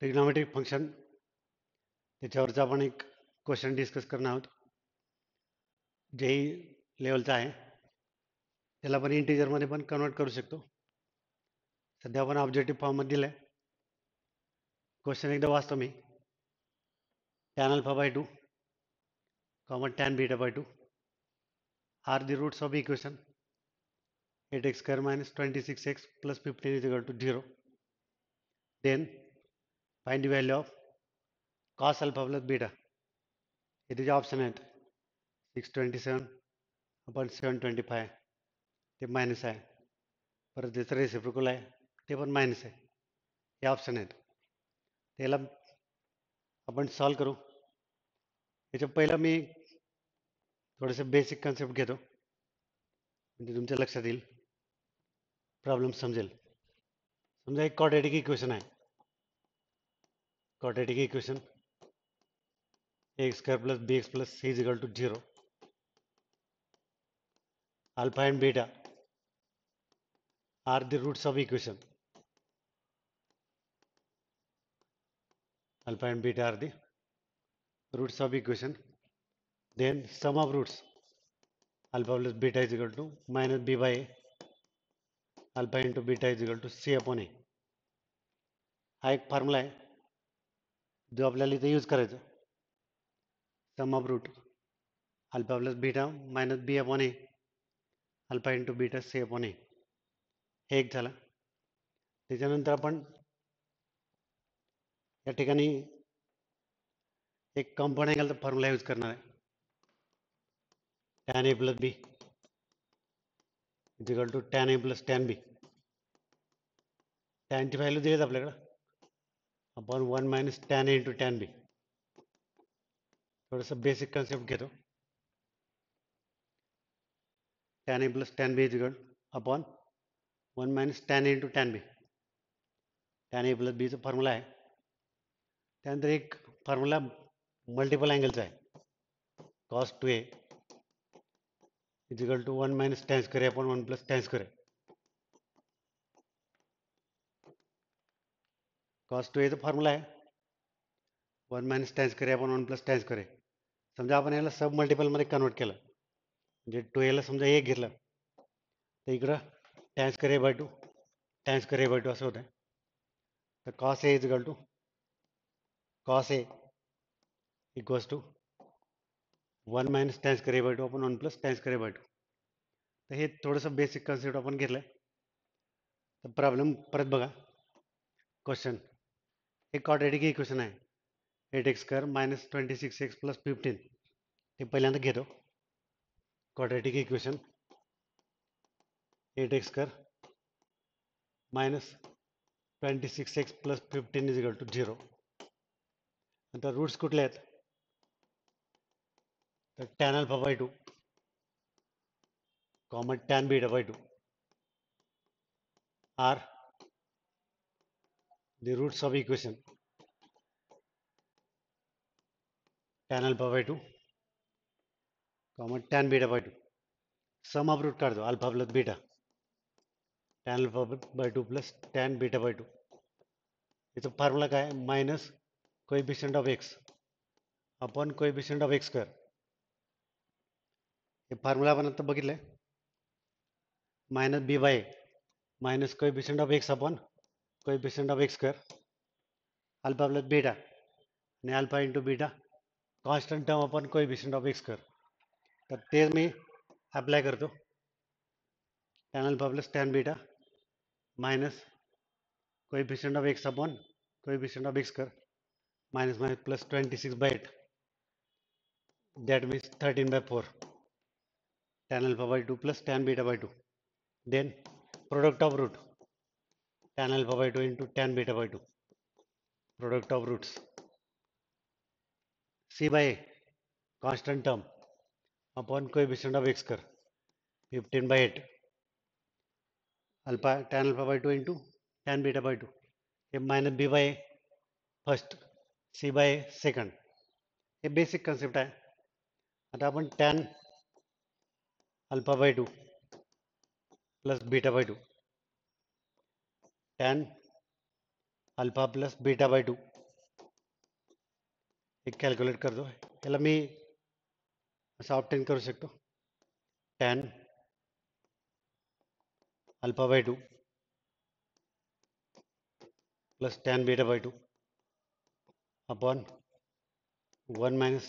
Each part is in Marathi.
ट्रिग्नोमेट्रिक फंक्शन त्याच्यावरचा आपण एक क्वेश्चन डिस्कस करणार आहोत. जेही लेवलचा आहे त्याला आपण इंटिजरमध्ये पण कन्वर्ट करू शकतो. सध्या आपण ऑब्जेक्टिव्ह फॉर्ममध्ये दिलं आहे. क्वेश्चन एकदा वाचतो मी. tan alpha by 2 comma tan beta by 2 are the roots of equation 8x square minus 26x plus 15 is equal to 0. Then find the value of cos alpha plus beta. हे जे ऑप्शन आहेत 627/725 ते मायनस आहे. परत त्याचं रेसिप्रोकल आहे ते पण मायनस आहे. हे ऑप्शन आहेत. त्याला आपण सॉल्व करू. याच्या पहिला मी थोडंसं बेसिक कन्सेप्ट घेतो म्हणजे तुमच्या लक्षात येईल, प्रॉब्लेम समजेल. समजा एक क्वाड्रॅटिक इक्वेशन आहे. Quadratic equation x² plus bx plus c is equal to 0. Alpha and beta are the roots of equation. Alpha and beta are the roots of equation. Then sum of roots alpha plus beta is equal to minus b by a. Alpha into beta is equal to c upon a. हा एक फॉर्म्युला आहे जो आपल्याला इथे यूज करायचा. Sum of root alpha plus beta minus B upon A alpha into beta C upon A. हे एक झालं. त्याच्यानंतर आपण या ठिकाणी एक कंपाऊंड अँगलचा फॉर्म्युला यूज करणार आहे. tan a plus B is equal to tan a plus tan b. tan ची व्हॅल्यू दिलीच आपल्याकडं upon 1 minus tan a into tan b. थोडंसं बेसिक कन्सेप्ट घेतो. tan a plus tan b is equal upon 1 minus tan a into tan b. tan a plus बीचा फॉर्म्युला आहे. त्यानंतर एक फॉर्म्युला मल्टिपल अँगलचा आहे. cos 2a is equal to 1 minus tan square upon 1 plus tan square. cos 2a चा फॉर्म्युला आहे 1 minus tan square upon 1 plus tan square. समजा आपण याला सब मल्टिपलमध्ये कन्वर्ट केलं म्हणजे 2a ला समजा 1 घेतलं तर इकडं tan square a by 2 tan square a by 2 असं होतं. तर cos a is equal to cos a equals to 1 minus tan square a by 2 upon 1 plus tan square a by 2. तर हे थोडंसं बेसिक कन्सेप्ट आपण घेतलं. तर प्रॉब्लेम परत बघा. क्वेश्चन एक क्वाड्रॅटिक इक्वेशन आहे 8x square minus 26x plus 15. ते पहिल्यांदा घेतो. Quadratic equation 8x square minus 26x plus 15 is equal to 0. आता रूट्स कुठले आहेत तर tan alpha by 2 common tan beta by 2 are the roots of equation tan alpha by 2 comma tan beta by 2. sum of root काढतो alpha plus beta tan alpha by 2 plus tan beta by 2. याचा फॉर्म्युला काय minus coefficient of x upon coefficient of x square. हे फॉर्म्युला आपण आता बघितलंय. Minus B by minus coefficient of x upon coefficient of x square alpha plus beta आणि alpha into beta constant term upon coefficient of x square. तर ते मी अप्लाय करतो. tan alpha plus tan beta minus coefficient of x upon coefficient of x square minus minus plus 26/8 that means 13/4 tan alpha by 2 plus tan beta by 2. Then product of root tan alpha by 2 into tan beta by 2. Product of roots c by a constant term upon coefficient of x square 15/8 alpha tan alpha by 2 into tan beta by 2. हे minus b by a first c by a second. हे बेसिक कन्सेप्ट आहे. आता आपण tan alpha by 2 plus beta by 2 tan alpha plus beta by 2 एक कॅल्क्युलेट करतो. याला मी असं ऑप्टेन करू शकतो. Tan alpha by 2 plus tan beta by 2 upon 1 minus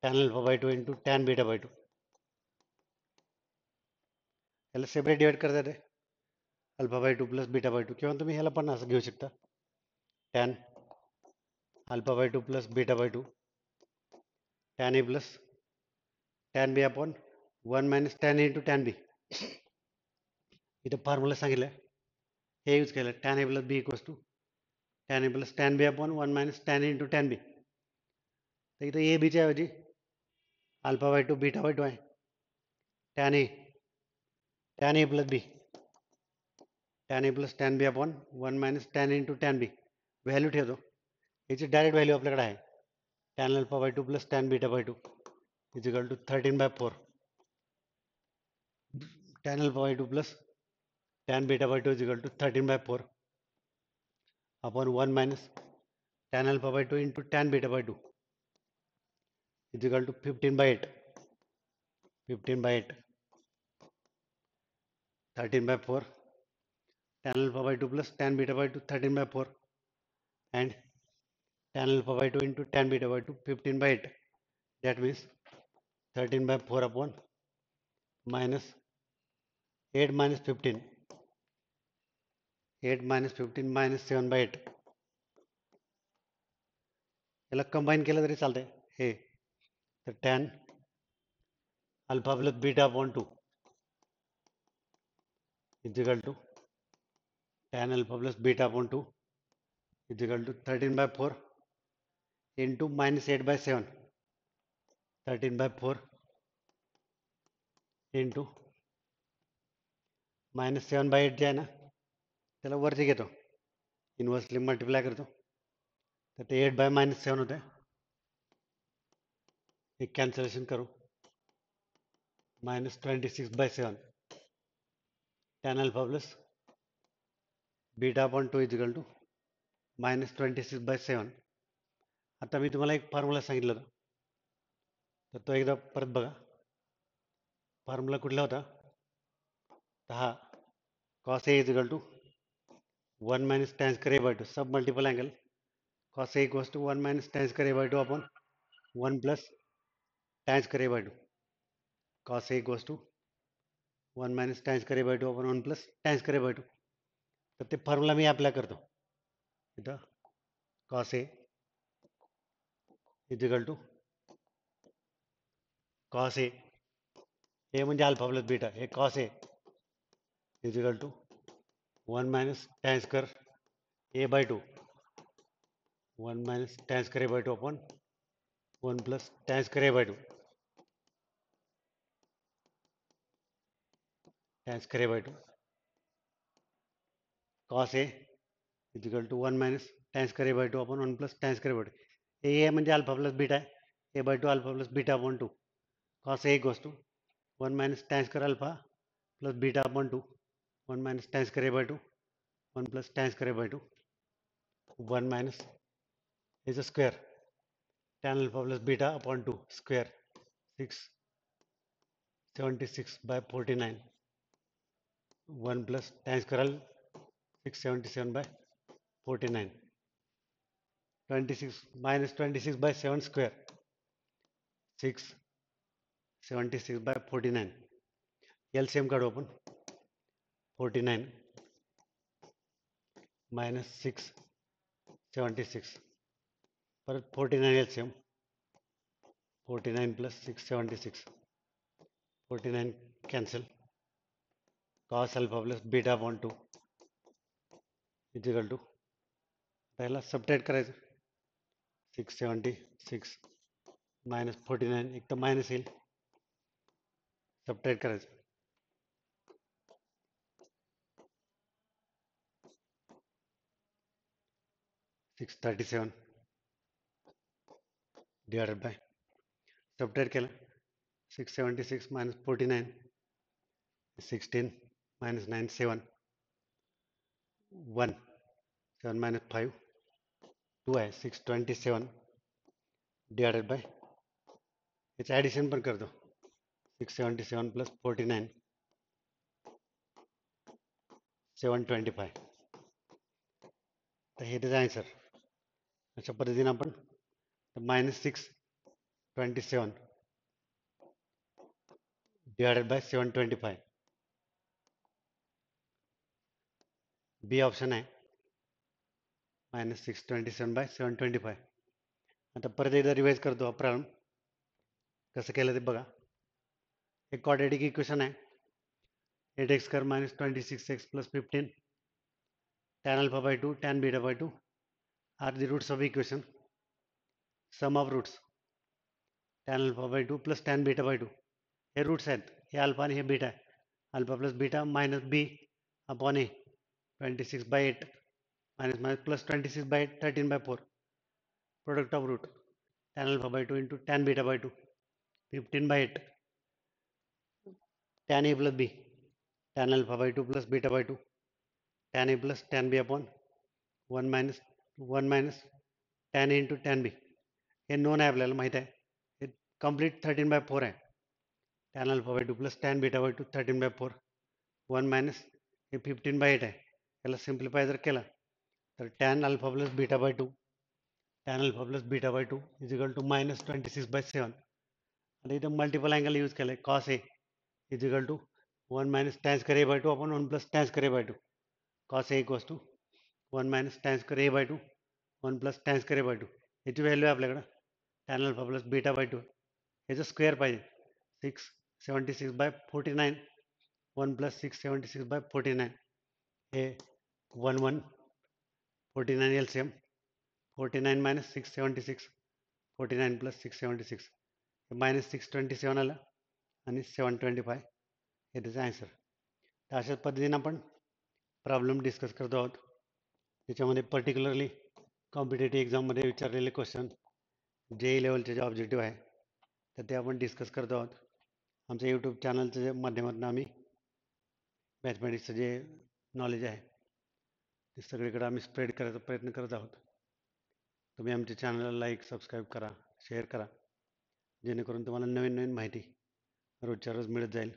tan alpha by 2 into tan beta by 2. याला सेपरेट डिवाइड करता येते alpha by 2 plus beta by 2, किंवा तुम्ही ह्याला पण असं घेऊ शकता. Tan alpha by 2 plus beta by 2 tan A plus tan B upon 1 minus tan A into tan B. इथं फॉर्म्युला सांगितलं हे यूज केलं. Tan A plus B equals to tan A plus tan B upon 1 minus tan A into tan B. तर इथं ए बीच्या ऐवजी अल्फा बाय 2 बीटा बाय 2 आहे. Tan A plus B tan A plus tan B upon 1 minus tan A into tan B value ठेवतो. याची डायरेक्ट व्हॅल्यू आपल्याकडे आहे. Tan alpha by 2 plus tan beta by 2 is equal to 13/4. Tan alpha by 2 plus tan beta by 2 is equal to 13/4 upon 1 minus tan alpha by 2 into tan beta by 2 is equal to 15/8. 15/8 13/4 tan alpha by 2 plus tan beta by 2 13/4 and tan alpha by 2 into tan beta by 2 15/8. That means 13/4 upon minus 8 minus 15 8 minus 15 minus 7/8. याला कंबाईन केलं तरी चालतंय. हे तर tan alpha plus beta upon 2 is equal to tan alpha plus beta upon 2 is equal to 13/4 into minus 8/7. 13/4 into minus 7/8 जे आहे ना त्याला वरती घेतो, इन्व्हर्सली मल्टिप्लाय करतो, तर ते 8/-7 होते. एक कॅन्सलेशन करू. minus 26/7 tan alpha plus beta upon 2 is equal to minus 26/7. आता मी तुम्हाला एक फॉर्म्युला सांगितलं होतं, तर तो एकदा परत बघा. फॉर्म्युला कुठला होता? हा cos A is equal to 1 minus tan square A by 2 sub multiple angle cos A equals to 1 minus tan square A by 2 upon 1 plus tan square A by 2. cos A equals to 1 minus tan square A by 2 upon 1 plus tan square A by 2. तर ते फॉर्म्युला मी अप्लाय करतो इथं. cos A is equal to cos A, हे म्हणजे अल्फा प्लस बीटा, हे cos A is equal to 1 minus tan square A by 2 1 minus tan square A by 2 upon 1 plus tan square A by 2 tan square A by 2 cos A is equal to 1 minus tan square A by 2 upon 1 plus tan square A by 2. हे म्हणजे अल्फा प्लस बीटा आहे. A by 2 alpha plus beta upon 2 cos A equals to 1 minus tan square alpha plus beta upon 2 1 minus tan square A by 2 1 plus tan square A by 2 1 minus is a square tan alpha plus beta upon 2 square 676/49 1 plus tan square 677/49 26 minus 26/7 square 676/49. LCM काढू आपण. 49 minus 676 परत 49 LCM 49 plus 676 49 cancel cos alpha plus beta upon 2 is equal to पहिला सबट्रॅक्ट करायचं 676 minus 49 एक तर मायनस येईल, सबट्रॅक्ट करायचं 637 divided by सबट्रॅक्ट केलं 676 minus 49 16 minus 9 7 1 7 minus 5 2 आहे 627 डिवाइडेड बाय याचं ॲडिशन पण करतो 677 प्लस 49 725 तर हे त्याचं आन्सर. अशा पद्धतीने आपण -627 डिवाइडेड बाय 725 बी ऑप्शन आहे -627 बाय 725. आता परत एकदा रिवाइज करतो हा प्रॉब्लेम कसं केलं ते बघा. एक क्वाड्रेटिक इक्वेशन आहे 8x² - 26x + 15 tan alpha by 2 tan beta by 2 are the roots of equation. Sum of roots tan alpha by 2 plus tan beta by 2 हे रूट्स आहेत. हे अल्फा आणि हे बीटा आहे. Alpha plus beta minus B upon A 26/8 minus minus plus 26/8 13/4 product of root tan alpha by 2 into tan beta by 2 15/8 tan a plus b tan alpha by 2 plus beta by 2 tan a plus tan b upon 1 minus tan a into tan b हे नोन आहे आपल्याला माहित आहे. हे कम्प्लीट 13/4 आहे. tan alpha by 2 plus tan beta by 2 13/4 1 minus हे 15/8 आहे. याला सिम्प्लिफाय जर केला तर tan alpha plus beta by 2 tan alpha plus beta by 2 is equal to -26/7. आता इथं मल्टिपल अँगल यूज केलं आहे. cos a is equal to 1 minus tan square a by 2 upon 1 plus tan square a by 2 cos a equals to 1 minus tan square a by 2 1 plus tan square a by 2 याची व्हॅल्यू आहे आपल्याकडं tan alpha plus beta by 2 याचं स्क्वेअर पाहिजे 676/49 1 plus 676/49 हे 1 49 LCM 49 minus 676 49 plus 676 -627 आलं आणि 725 हे त्याचं आन्सर. तर अशाच पद्धतीने आपण प्रॉब्लेम डिस्कस करतो आहोत. त्याच्यामध्ये पर्टिक्युलरली कॉम्पिटेटिव्ह एक्झाममध्ये विचारलेले क्वेश्चन JEE लेवलचे जे ऑब्जेक्टिव्ह आहे तर ते आपण डिस्कस करतो आहोत. आमच्या यूट्यूब चॅनलच्या जे माध्यमातून आम्ही मॅथमॅटिक्सचं जे नॉलेज आहे ते सगळीकडे आम्ही स्प्रेड करायचा प्रयत्न करत आहोत. तुम्ही आमच्या चॅनलला लाईक सबस्क्राईब करा, शेअर करा, जेणेकरून तुम्हाला नवीन नवीन माहिती रोजच्या रोज मिळत जाईल.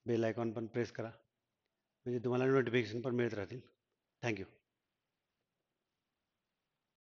बेल आयकॉन पण प्रेस करा म्हणजे तुम्हाला नोटिफिकेशन पण मिळत राहतील. थँक्यू.